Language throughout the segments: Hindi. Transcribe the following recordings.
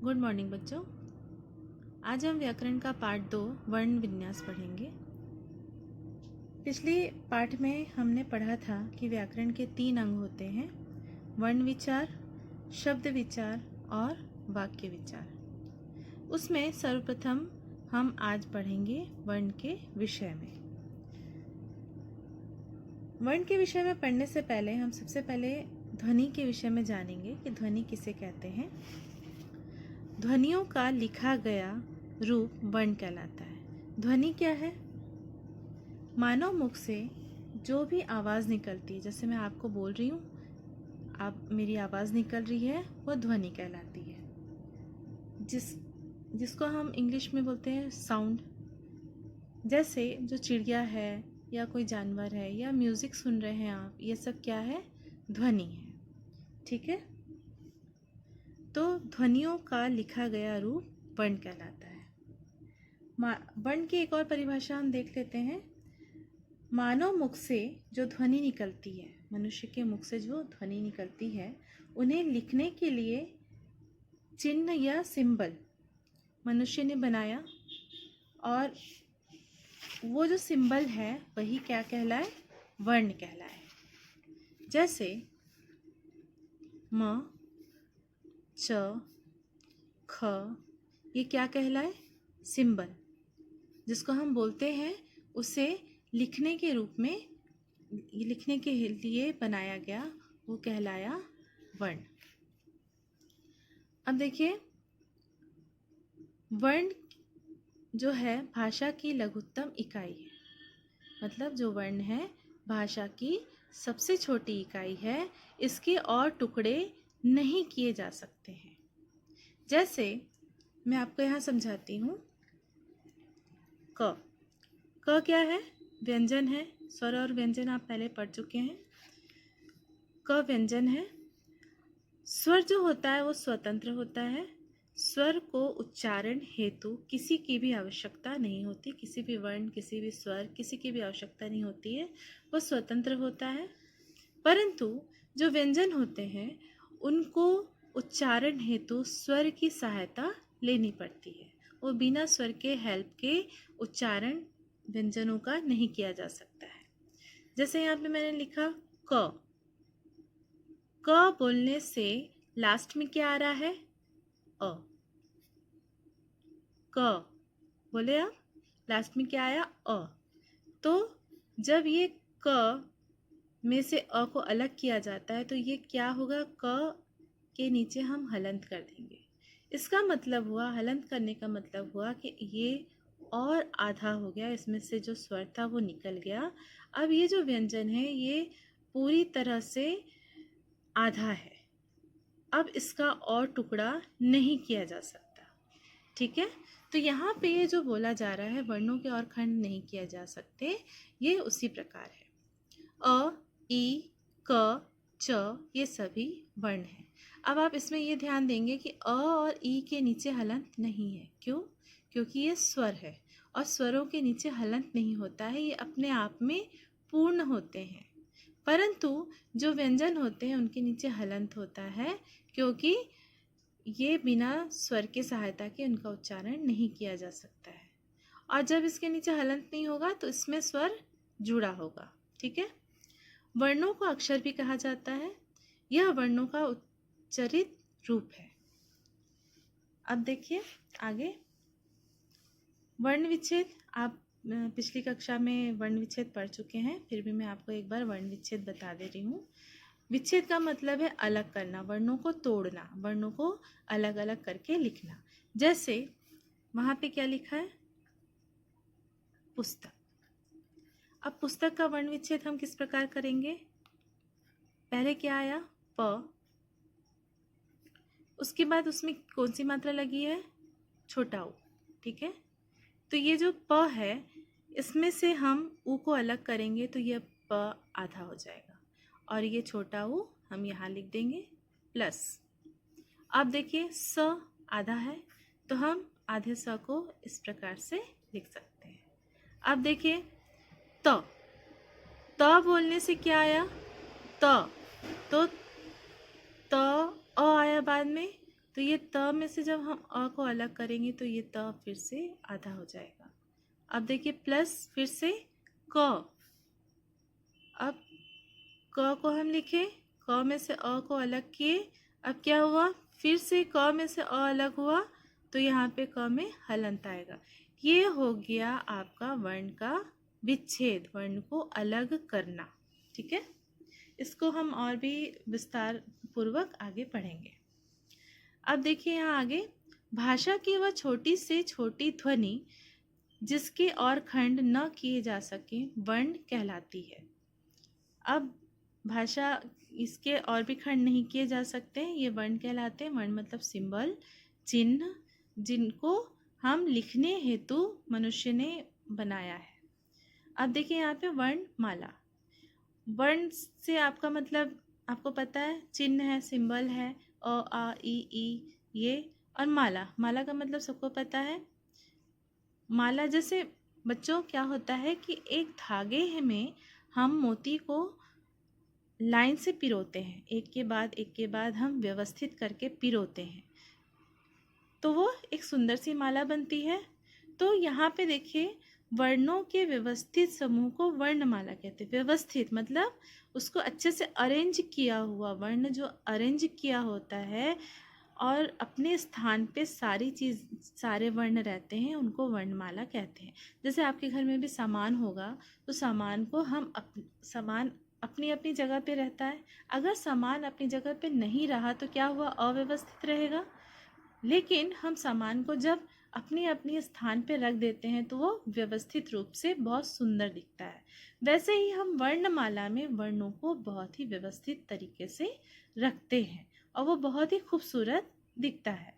गुड मॉर्निंग बच्चों। आज हम व्याकरण का पार्ट 2 वर्ण विन्यास पढ़ेंगे। पिछले पाठ में हमने पढ़ा था कि व्याकरण के 3 अंग होते हैं: वर्ण विचार, शब्द विचार और वाक्य विचार। उसमें सर्वप्रथम हम आज पढ़ेंगे वर्ण के विषय में। वर्ण के विषय में पढ़ने से पहले हम सबसे पहले ध्वनि के विषय में जानेंगे कि ध्वनि किसे कहते हैं। ध्वनियों का लिखा गया रूप वर्ण कहलाता है। ध्वनि क्या है? मानव मुख से जो भी आवाज़ निकलती है, जैसे मैं आपको बोल रही हूँ, आप मेरी आवाज़ निकल रही है, वो ध्वनि कहलाती है। जिसको हम इंग्लिश में बोलते हैं साउंड। जैसे जो चिड़िया है या कोई जानवर है या म्यूज़िक सुन रहे हैं आप, ये सब क्या है? ध्वनि है। ठीक है। तो ध्वनियों का लिखा गया रूप वर्ण कहलाता है। वर्ण की एक और परिभाषा हम देख लेते हैं। मानव मुख से जो ध्वनि निकलती है, मनुष्य के मुख से जो ध्वनि निकलती है, उन्हें लिखने के लिए चिन्ह या सिंबल मनुष्य ने बनाया, और वो जो सिंबल है वही क्या कहलाए? वर्ण कहलाए। जैसे म, च, ख, ये क्या कहलाए? सिंबल। जिसको हम बोलते हैं उसे लिखने के रूप में, लिखने के लिए बनाया गया, वो कहलाया वर्ण। अब देखिए, वर्ण जो है भाषा की लघुत्तम इकाई है। मतलब जो वर्ण है भाषा की सबसे छोटी इकाई है। इसके और टुकड़े नहीं किए जा सकते हैं। जैसे मैं आपको यहाँ समझाती हूँ। क क्या है? व्यंजन है। स्वर और व्यंजन आप पहले पढ़ चुके हैं। क व्यंजन है। स्वर जो होता है वो स्वतंत्र होता है। स्वर को उच्चारण हेतु किसी की भी आवश्यकता नहीं होती। किसी भी वर्ण, किसी भी स्वर, किसी की भी आवश्यकता नहीं होती है। वो स्वतंत्र होता है। परंतु जो व्यंजन होते हैं उनको उच्चारण हेतु स्वर की सहायता लेनी पड़ती है। वो बिना स्वर के हेल्प के उच्चारण व्यंजनों का नहीं किया जा सकता है। जैसे यहाँ पे मैंने लिखा क। क बोलने से लास्ट में क्या आ रहा है? अ। क बोले आप, लास्ट में क्या आया? अ। तो जब ये क में से अ को अलग किया जाता है तो ये क्या होगा? क के नीचे हम हलंत कर देंगे। इसका मतलब हुआ, हलंत करने का मतलब हुआ कि ये और आधा हो गया, इसमें से जो स्वर था वो निकल गया। अब ये जो व्यंजन है ये पूरी तरह से आधा है। अब इसका और टुकड़ा नहीं किया जा सकता। ठीक है। तो यहाँ पे ये जो बोला जा रहा है वर्णों के और खंड नहीं किए जा सकते, ये उसी प्रकार है। अ, ई, क, च, ये सभी वर्ण हैं। अब आप इसमें ये ध्यान देंगे कि अ और ई के नीचे हलंत नहीं है। क्यों? क्योंकि ये स्वर है और स्वरों के नीचे हलंत नहीं होता है। ये अपने आप में पूर्ण होते हैं। परंतु जो व्यंजन होते हैं उनके नीचे हलंत होता है, क्योंकि ये बिना स्वर के सहायता के उनका उच्चारण नहीं किया जा सकता है। और जब इसके नीचे हलंत नहीं होगा तो इसमें स्वर जुड़ा होगा। ठीक है। वर्णों को अक्षर भी कहा जाता है। यह वर्णों का उच्चरित रूप है। अब देखिए आगे, वर्ण विच्छेद। आप पिछली कक्षा में वर्ण विच्छेद पढ़ चुके हैं, फिर भी मैं आपको एक बार वर्ण विच्छेद बता दे रही हूँ। विच्छेद का मतलब है अलग करना, वर्णों को तोड़ना, वर्णों को अलग अलग करके लिखना। जैसे वहाँ पे क्या लिखा है? पुस्तक। अब पुस्तक का वर्ण विच्छेद हम किस प्रकार करेंगे? पहले क्या आया? प। उसके बाद उसमें कौन सी मात्रा लगी है? छोटा ऊ। ठीक है। तो ये जो प है, इसमें से हम ऊ को अलग करेंगे तो ये प आधा हो जाएगा, और ये छोटा ऊ हम यहाँ लिख देंगे प्लस। अब देखिए स आधा है तो हम आधे स को इस प्रकार से लिख सकते हैं। अब देखिए त। त बोलने से क्या आया? त। तो त अ आया बाद में, तो ये त में से जब हम अ को अलग करेंगे तो ये त फिर से आधा हो जाएगा। अब देखिए प्लस फिर से क। अब क को हम लिखें, क में से अ को अलग किए, अब क्या हुआ, फिर से क में से अ अलग हुआ, तो यहाँ पे क में हलंत आएगा। ये हो गया आपका वर्ण का विच्छेद, वर्ण को अलग करना। ठीक है, इसको हम और भी विस्तार पूर्वक आगे पढ़ेंगे। अब देखिए यहाँ आगे, भाषा की वह छोटी से छोटी ध्वनि जिसके और खंड न किए जा सके वर्ण कहलाती है। अब भाषा इसके और भी खंड नहीं किए जा सकते, ये वर्ण कहलाते हैं। वर्ण मतलब सिंबल, चिन्ह, जिनको हम लिखने हेतु मनुष्य ने बनाया है। अब देखिए यहाँ पे वर्णमाला। वर्ण से आपका मतलब आपको पता है, चिन्ह है, सिंबल है, अ आ ई ये, और माला। माला का मतलब सबको पता है। माला जैसे बच्चों क्या होता है कि एक धागे में हम मोती को लाइन से पिरोते हैं, एक के बाद हम व्यवस्थित करके पिरोते हैं, तो वो एक सुंदर सी माला बनती है। तो यहाँ पे देखिए, वर्णों के व्यवस्थित समूह को वर्णमाला कहते हैं। व्यवस्थित मतलब उसको अच्छे से अरेंज किया हुआ, वर्ण जो अरेंज किया होता है और अपने स्थान पे सारी चीज़, सारे वर्ण रहते हैं, उनको वर्णमाला कहते हैं। जैसे आपके घर में भी सामान होगा, तो सामान को हम सामान अपनी अपनी जगह पे रहता है। अगर सामान अपनी जगह पे नहीं रहा तो क्या हुआ, अव्यवस्थित रहेगा। लेकिन हम सामान को जब अपनी अपनी स्थान पे रख देते हैं तो वो व्यवस्थित रूप से बहुत सुंदर दिखता है। वैसे ही हम वर्णमाला में वर्णों को बहुत ही व्यवस्थित तरीके से रखते हैं और वो बहुत ही खूबसूरत दिखता है।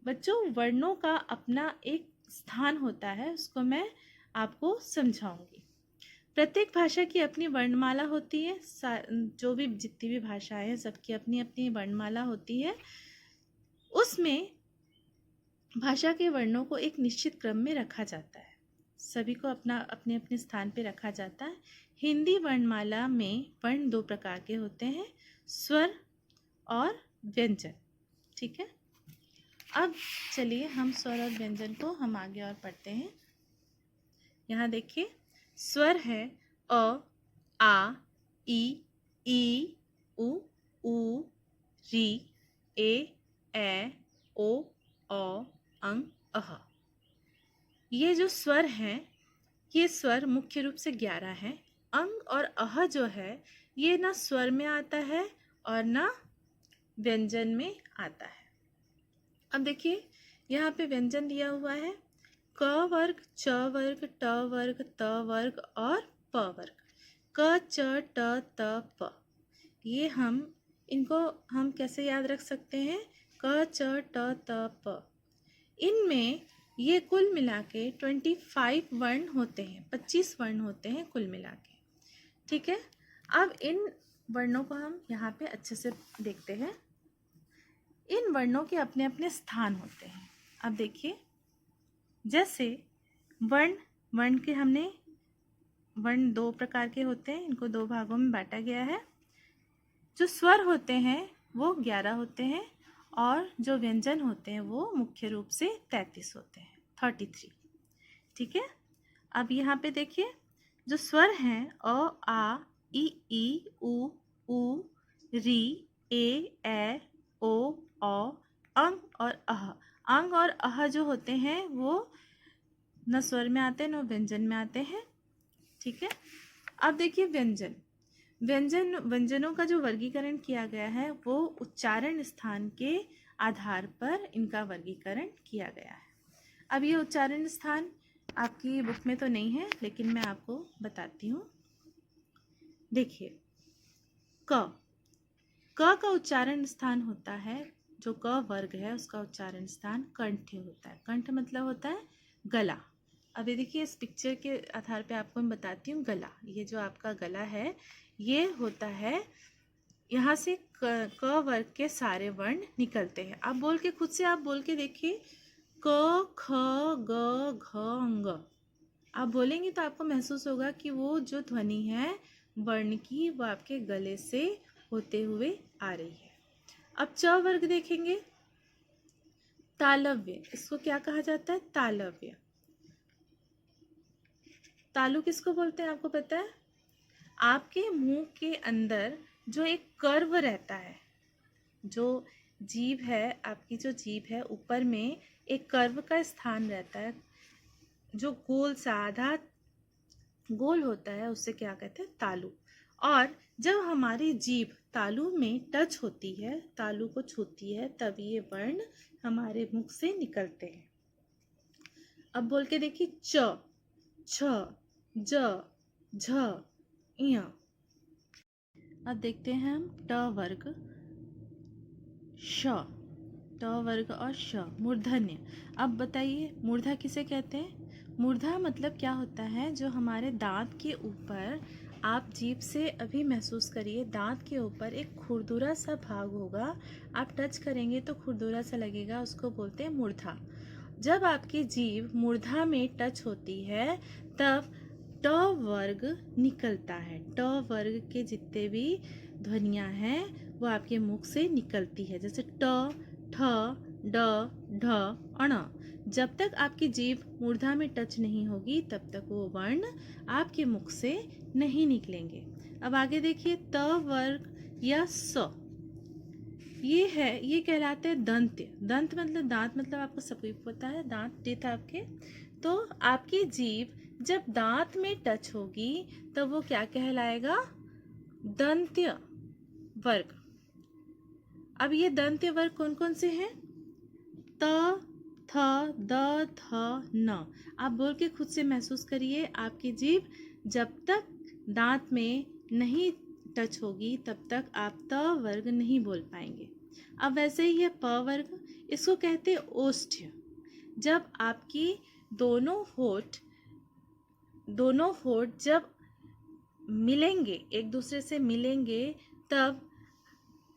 बच्चों, वर्णों का अपना एक स्थान होता है, उसको मैं आपको समझाऊंगी। प्रत्येक भाषा की अपनी वर्णमाला होती है। जो भी जितनी भी भाषाएं हैं, सबकी अपनी अपनी वर्णमाला होती है। उसमें भाषा के वर्णों को एक निश्चित क्रम में रखा जाता है, सभी को अपना अपने अपने स्थान पे रखा जाता है। हिंदी वर्णमाला में वर्ण दो प्रकार के होते हैं, स्वर और व्यंजन। ठीक है, अब चलिए हम स्वर और व्यंजन को हम आगे और पढ़ते हैं। यहाँ देखिए, स्वर है अ, आ, ई, उ, री, ए, ओ, अंग, अह। ये जो स्वर हैं, ये स्वर मुख्य रूप से 11 हैं। अंग और अह जो है, ये ना स्वर में आता है और ना व्यंजन में आता है। अब देखिए, यहाँ पे व्यंजन दिया हुआ है, क वर्ग, च वर्ग, ट वर्ग, त वर्ग और प वर्ग। क, च, ट, त, प। ये इनको हम कैसे याद रख सकते हैं, क, च, ट, त, प। इनमें ये कुल मिला के 25 वर्ण होते हैं, 25 वर्ण होते हैं कुल मिला के। ठीक है, अब इन वर्णों को हम यहाँ पे अच्छे से देखते हैं। इन वर्णों के अपने अपने स्थान होते हैं। अब देखिए, जैसे वर्ण के हमने वर्ण दो प्रकार के होते हैं, इनको दो भागों में बांटा गया है। जो स्वर होते हैं वो 11 होते हैं और जो व्यंजन होते हैं वो मुख्य रूप से 33 होते हैं, 33। ठीक है, अब यहाँ पे देखिए, जो स्वर हैं अ, आ, ई, उ, री, ए, ओ, अंग और अह। अंग और अह जो होते हैं वो न स्वर में आते हैं न व्यंजन में आते हैं। ठीक है, अब देखिए व्यंजनों का जो वर्गीकरण किया गया है वो उच्चारण स्थान के आधार पर इनका वर्गीकरण किया गया है। अब ये उच्चारण स्थान आपकी बुक में तो नहीं है, लेकिन मैं आपको बताती हूँ। देखिए, क का उच्चारण स्थान होता है, जो क वर्ग है उसका उच्चारण स्थान कंठ होता है। कंठ मतलब होता है गला। अभी देखिए, इस पिक्चर के आधार पे आपको मैं बताती हूँ। गला, ये जो आपका गला है, ये होता है, यहाँ से क वर्ग के सारे वर्ण निकलते हैं। आप बोल के, खुद से आप बोल के देखिए, क, ख, ग, घ, ङ। आप बोलेंगे तो आपको महसूस होगा कि वो जो ध्वनि है वर्ण की, वो आपके गले से होते हुए आ रही है। अब च वर्ग देखेंगे, तालव्य, इसको क्या कहा जाता है? तालव्य। तालु किसको बोलते हैं आपको पता है? आपके मुंह के अंदर जो एक कर्व रहता है, जो जीभ है, आपकी जो जीभ है ऊपर में एक कर्व का स्थान रहता है जो गोल सा आधा गोल होता है, उससे क्या कहते हैं? तालु। और जब हमारी जीभ तालु में टच होती है, तालु को छूती है, तब ये वर्ण हमारे मुख से निकलते हैं। अब बोल के देखिए, च, छ, ज, झ, ञ। अब देखते हैं हम ट वर्ग, श, ट वर्ग और श, मूर्धन्य। अब बताइए मूर्धा किसे कहते हैं? मूर्धा मतलब क्या होता है? जो हमारे दांत के ऊपर, आप जीभ से अभी महसूस करिए, दांत के ऊपर एक खुरदुरा सा भाग होगा, आप टच करेंगे तो खुरदुरा सा लगेगा, उसको बोलते हैं मूर्धा। जब आपकी जीभ मूर्धा में टच होती है तब ट वर्ग निकलता है। ट वर्ग के जितने भी ध्वनियाँ हैं वो आपके मुख से निकलती है, जैसे ट, ठ, ड, ढ, अण। जब तक आपकी जीभ मूर्धा में टच नहीं होगी तब तक वो वर्ण आपके मुख से नहीं निकलेंगे। अब आगे देखिए, त वर्ग या स, ये है, ये कहलाते हैं दंत्य। दंत मतलब दांत, मतलब आपको सबको पता है, दांत टीथ आपके। तो आपकी जीभ जब दांत में टच होगी तब वो क्या कहलाएगा? दंत्य वर्ग। अब ये दंत्य वर्ग कौन कौन से हैं? त, थ, द, थ, न। आप बोल के खुद से महसूस करिए, आपकी जीभ जब तक दांत में नहीं टच होगी तब तक आप त वर्ग नहीं बोल पाएंगे। अब वैसे ही है प वर्ग, इसको कहते हैं ओष्ठ्य। जब आपकी दोनों होठ जब मिलेंगे, एक दूसरे से मिलेंगे, तब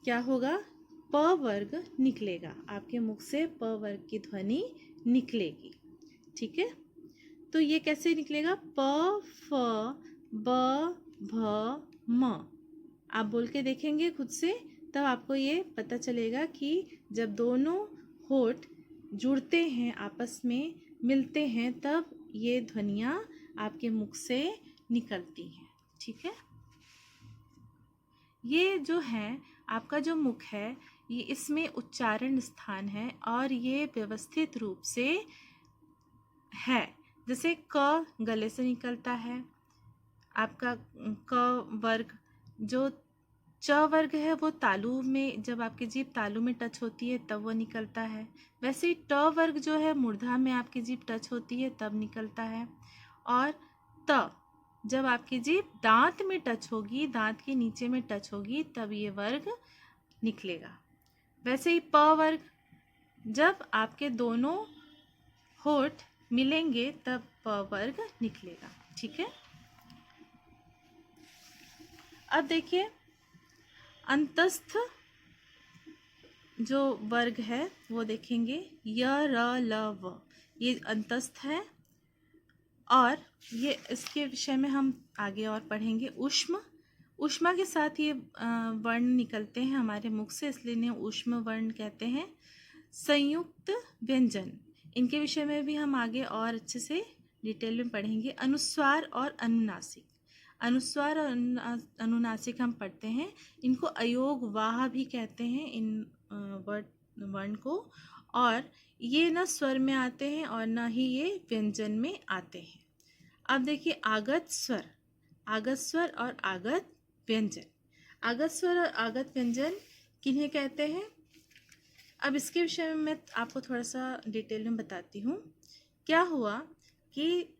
क्या होगा? प वर्ग निकलेगा, आपके मुख से प वर्ग की ध्वनि निकलेगी। ठीक है, तो ये कैसे निकलेगा? प, फ, ब, भ, म। आप बोल के देखेंगे खुद से, तब आपको ये पता चलेगा कि जब दोनों होठ जुड़ते हैं, आपस में मिलते हैं, तब ये ध्वनियाँ आपके मुख से निकलती हैं। ठीक है, ये जो है आपका जो मुख है, ये इसमें उच्चारण स्थान है और ये व्यवस्थित रूप से है। जैसे क गले से निकलता है, आपका क वर्ग। जो च वर्ग है वो तालु में, जब आपकी जीभ तालु में टच होती है तब वो निकलता है। वैसे ही ट वर्ग जो है मूर्धा में आपकी जीभ टच होती है तब निकलता है। और त, जब आपकी जीभ दांत में टच होगी, दांत के नीचे में टच होगी, तब ये वर्ग निकलेगा। वैसे ही प वर्ग, जब आपके दोनों होठ मिलेंगे तब प वर्ग निकलेगा। ठीक है, अब देखिए अंतस्थ जो वर्ग है वो देखेंगे, य, र, ल, व, ये अंतस्थ है। और ये इसके विषय में हम आगे और पढ़ेंगे। ऊष्म, ऊष्मा के साथ ये वर्ण निकलते हैं हमारे मुख से, इसलिए इन्हें ऊष्म वर्ण कहते हैं। संयुक्त व्यंजन, इनके विषय में भी हम आगे और अच्छे से डिटेल में पढ़ेंगे। अनुस्वार और अनुनासिक, अनुस्वार और अनुनासिक हम पढ़ते हैं। इनको अयोग वाह भी कहते हैं, इन वर्ण को। और ये न स्वर में आते हैं और न ही ये व्यंजन में आते हैं। अब देखिए आगत स्वर, आगत स्वर और आगत व्यंजन। आगत स्वर और आगत व्यंजन किन्हें कहते हैं? अब इसके विषय में मैं आपको थोड़ा सा डिटेल में बताती हूँ। क्या हुआ कि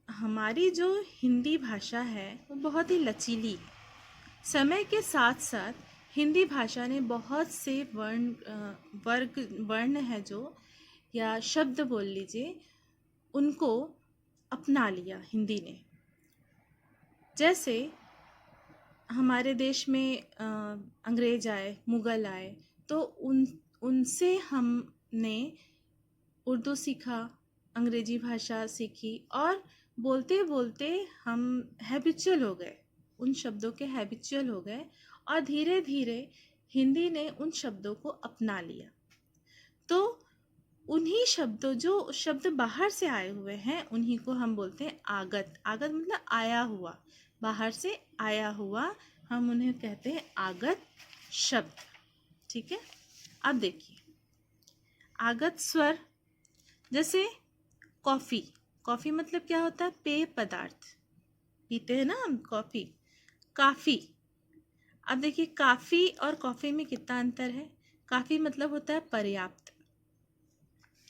हमारी जो हिंदी भाषा है वो बहुत ही लचीली है। समय के साथ साथ हिंदी भाषा ने बहुत से वर्ण है जो, या शब्द बोल लीजिए, उनको अपना लिया हिंदी ने। जैसे हमारे देश में अंग्रेज आए, मुग़ल आए, तो उनसे हमने उर्दू सीखा, अंग्रेजी भाषा सीखी, और बोलते बोलते हम हैबिचुअल हो गए, उन शब्दों के हैबिचुअल हो गए, और धीरे धीरे हिंदी ने उन शब्दों को अपना लिया। तो उन्हीं शब्दों, जो शब्द बाहर से आए हुए हैं, उन्हीं को हम बोलते हैं आगत। आगत मतलब आया हुआ, बाहर से आया हुआ, हम उन्हें कहते हैं आगत शब्द। ठीक है, अब देखिए आगत स्वर, जैसे कॉफ़ी। कॉफ़ी मतलब क्या होता है? पेय पदार्थ, पीते हैं ना हम कॉफ़ी। काफ़ी, अब देखिए काफ़ी और कॉफ़ी में कितना अंतर है। काफ़ी मतलब होता है पर्याप्त।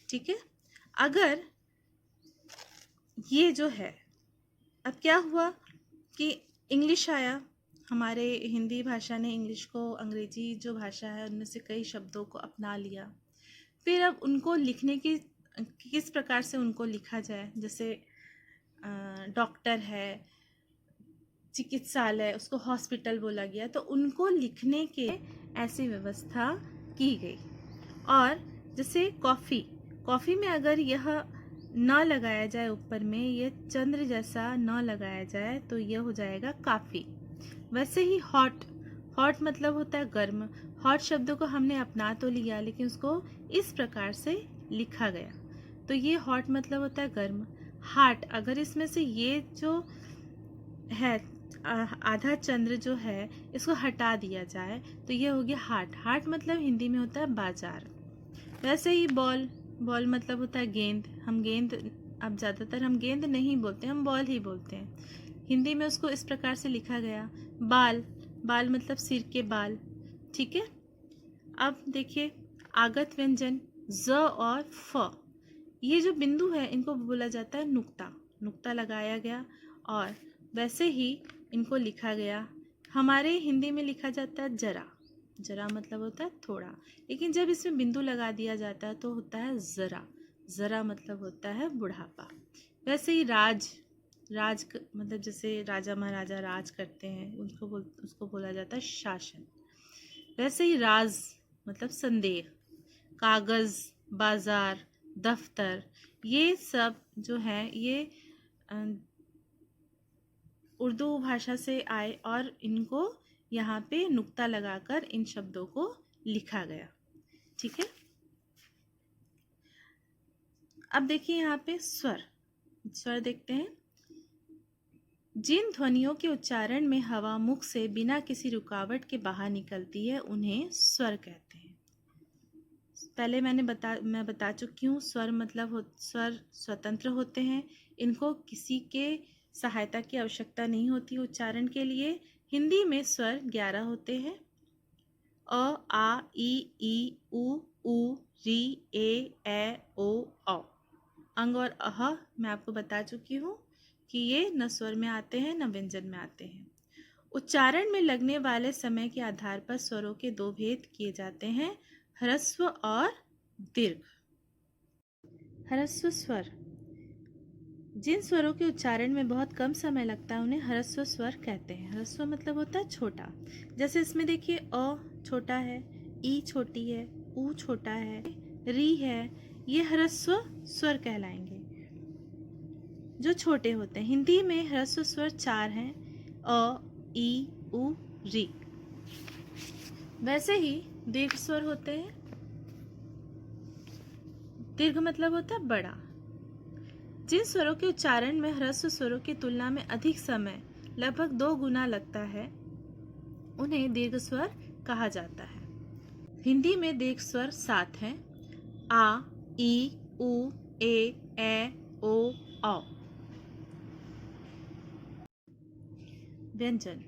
ठीक है, अगर ये जो है, अब क्या हुआ कि इंग्लिश आया, हमारे हिंदी भाषा ने इंग्लिश को, अंग्रेजी जो भाषा है उनमें से कई शब्दों को अपना लिया। फिर अब उनको लिखने की, किस प्रकार से उनको लिखा जाए, जैसे डॉक्टर है, चिकित्सालय, उसको हॉस्पिटल बोला गया, तो उनको लिखने के ऐसी व्यवस्था की गई। और जैसे कॉफ़ी, कॉफ़ी में अगर यह न लगाया जाए ऊपर में, ये चंद्र जैसा न लगाया जाए, तो यह हो जाएगा काफ़ी। वैसे ही हॉट, हॉट मतलब होता है गर्म। हॉट शब्द को हमने अपना तो लिया, लेकिन उसको इस प्रकार से लिखा गया, तो ये हॉट मतलब होता है गर्म। हार्ट, अगर इसमें से ये जो है आधा चंद्र जो है, इसको हटा दिया जाए, तो ये हो गया हार्ट। हार्ट मतलब हिंदी में होता है बाजार। वैसे ही बॉल, बॉल मतलब होता है गेंद। हम गेंद, अब ज़्यादातर हम गेंद नहीं बोलते, हम बॉल ही बोलते हैं। हिंदी में उसको इस प्रकार से लिखा गया। बाल, बाल मतलब सिर के बाल। ठीक है, अब देखिए आगत व्यंजन ज और फ, ये जो बिंदु है इनको बोला जाता है नुक्ता। नुक्ता लगाया गया और वैसे ही इनको लिखा गया। हमारे हिंदी में लिखा जाता है जरा, जरा मतलब होता है थोड़ा, लेकिन जब इसमें बिंदु लगा दिया जाता है तो होता है ज़रा। ज़रा मतलब होता है बुढ़ापा। वैसे ही राज, मतलब जैसे राजा महाराजा राज करते हैं, उसको बोला जाता है शासन। वैसे ही राज मतलब संदेह। कागज़, बाजार, दफ्तर, ये सब जो है ये उर्दू भाषा से आए और इनको यहाँ पे नुक्ता लगाकर इन शब्दों को लिखा गया। ठीक है, अब देखिए यहाँ पे स्वर, स्वर देखते हैं। जिन ध्वनियों के उच्चारण में हवा मुख से बिना किसी रुकावट के बाहर निकलती है, उन्हें स्वर कहते हैं। पहले मैं बता चुकी हूँ, स्वर मतलब स्वर स्वतंत्र होते हैं, इनको किसी के सहायता की आवश्यकता नहीं होती उच्चारण के लिए। हिंदी में स्वर 11 होते हैं। अ, आ, ई, उ, री, ए, ओ, औ। अंग और अह मैं आपको बता चुकी हूँ कि ये न स्वर में आते हैं न व्यंजन में आते हैं। उच्चारण में लगने वाले समय के आधार पर स्वरों के दो भेद किए जाते हैं, ह्रस्व और दीर्घ। ह्रस्व स्वर, जिन स्वरों के उच्चारण में बहुत कम समय लगता है उन्हें ह्रस्व स्वर कहते हैं। ह्रस्व मतलब होता है छोटा। जैसे इसमें देखिए अ छोटा है, ई छोटी है, ऊ छोटा है, री है, ये ह्रस्व स्वर कहलाएंगे जो छोटे होते हैं। हिंदी में ह्रस्व स्वर 4 हैं, अ, ई, उ, री। वैसे ही दीर्घ स्वर होते हैं। दीर्घ मतलब होता है बड़ा। जिन स्वरों के उच्चारण में ह्रस्व स्वरों की तुलना में अधिक समय, लगभग 2 गुना लगता है, उन्हें दीर्घ स्वर कहा जाता है। हिंदी में दीर्घ स्वर 7 हैं, आ, ई, उ, ए, ओ, औ। व्यंजन,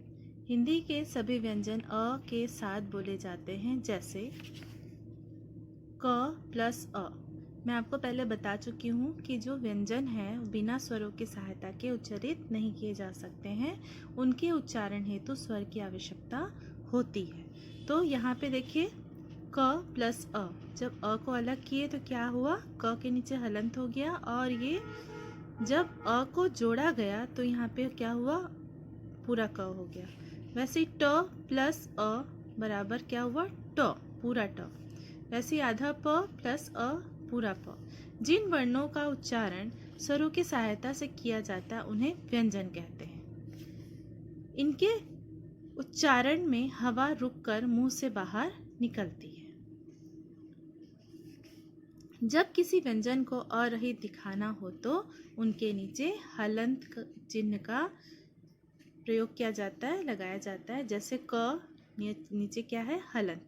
हिंदी के सभी व्यंजन अ के साथ बोले जाते हैं, जैसे क प्लस अ। मैं आपको पहले बता चुकी हूँ कि जो व्यंजन है बिना स्वरों की सहायता के उच्चारित नहीं किए जा सकते हैं, उनके उच्चारण हेतु स्वर की आवश्यकता होती है। तो यहाँ पे देखिए क प्लस अ, जब अ को अलग किए तो क्या हुआ, क के नीचे हलंत हो गया, और ये जब अ को जोड़ा गया तो यहाँ पे क्या हुआ, पूरा क हो गया। वैसे ही ट प्लस अ बराबर क्या हुआ, ट, पूरा ट। वैसे ही आधा प प्लस अ पूरा प। जिन वर्णों का उच्चारण स्वरों की सहायता से किया जाता है उन्हें व्यंजन कहते हैं। इनके उच्चारण में हवा रुककर मुंह से बाहर निकलती है। जब किसी व्यंजन को अरहित दिखाना हो तो उनके नीचे हलंत चिन्ह का प्रयोग किया जाता है, लगाया जाता है। जैसे क नीचे क्या है, हलंत।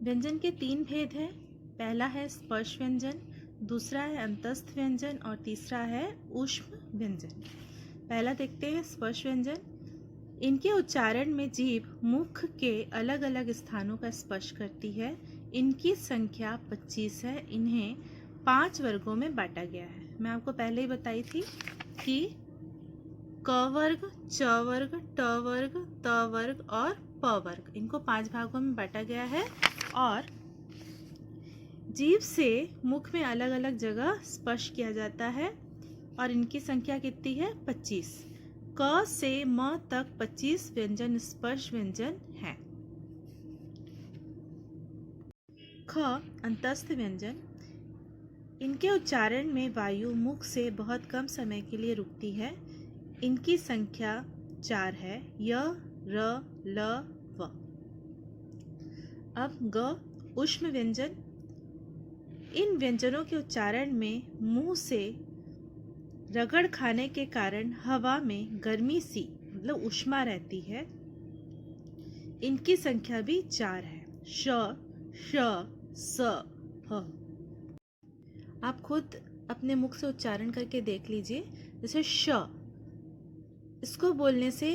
व्यंजन के 3 भेद हैं। पहला है स्पर्श व्यंजन, दूसरा है अंतस्थ व्यंजन और तीसरा है ऊष्म व्यंजन। पहला देखते हैं स्पर्श व्यंजन। इनके उच्चारण में जीभ मुख के अलग अलग स्थानों का स्पर्श करती है। इनकी संख्या 25 है। इन्हें 5 वर्गों में बांटा गया है। मैं आपको पहले ही बताई थी कि क वर्ग, च वर्ग, ट वर्ग, त वर्ग और प वर्ग, इनको 5 भागों में बांटा गया है। और जीभ से मुख में अलग अलग जगह स्पर्श किया जाता है और इनकी संख्या कितनी है, 25। क से म तक 25 व्यंजन स्पर्श व्यंजन हैं। ख अंतस्थ व्यंजन। इनके उच्चारण में वायु मुख से बहुत कम समय के लिए रुकती है। इनकी संख्या 4 है, य, र, ल, व। अब ग ऊष्म व्यंजन। इन व्यंजनों के उच्चारण में मुंह से रगड़ खाने के कारण हवा में गर्मी सी मतलब ऊष्मा रहती है। इनकी संख्या भी 4 है, श, श, स, ह। आप खुद अपने मुख से उच्चारण करके देख लीजिए। जैसे श, इसको बोलने से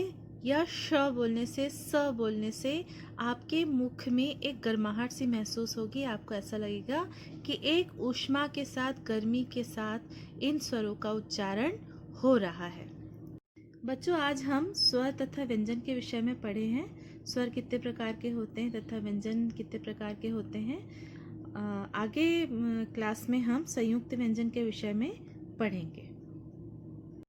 या श बोलने से, स बोलने से आपके मुख में एक गर्माहट सी महसूस होगी। आपको ऐसा लगेगा कि एक ऊष्मा के साथ, गर्मी के साथ इन स्वरों का उच्चारण हो रहा है। बच्चों, आज हम स्वर तथा व्यंजन के विषय में पढ़े हैं। स्वर कितने प्रकार के होते हैं तथा व्यंजन कितने प्रकार के होते हैं। आगे क्लास में हम संयुक्त व्यंजन के विषय में पढ़ेंगे।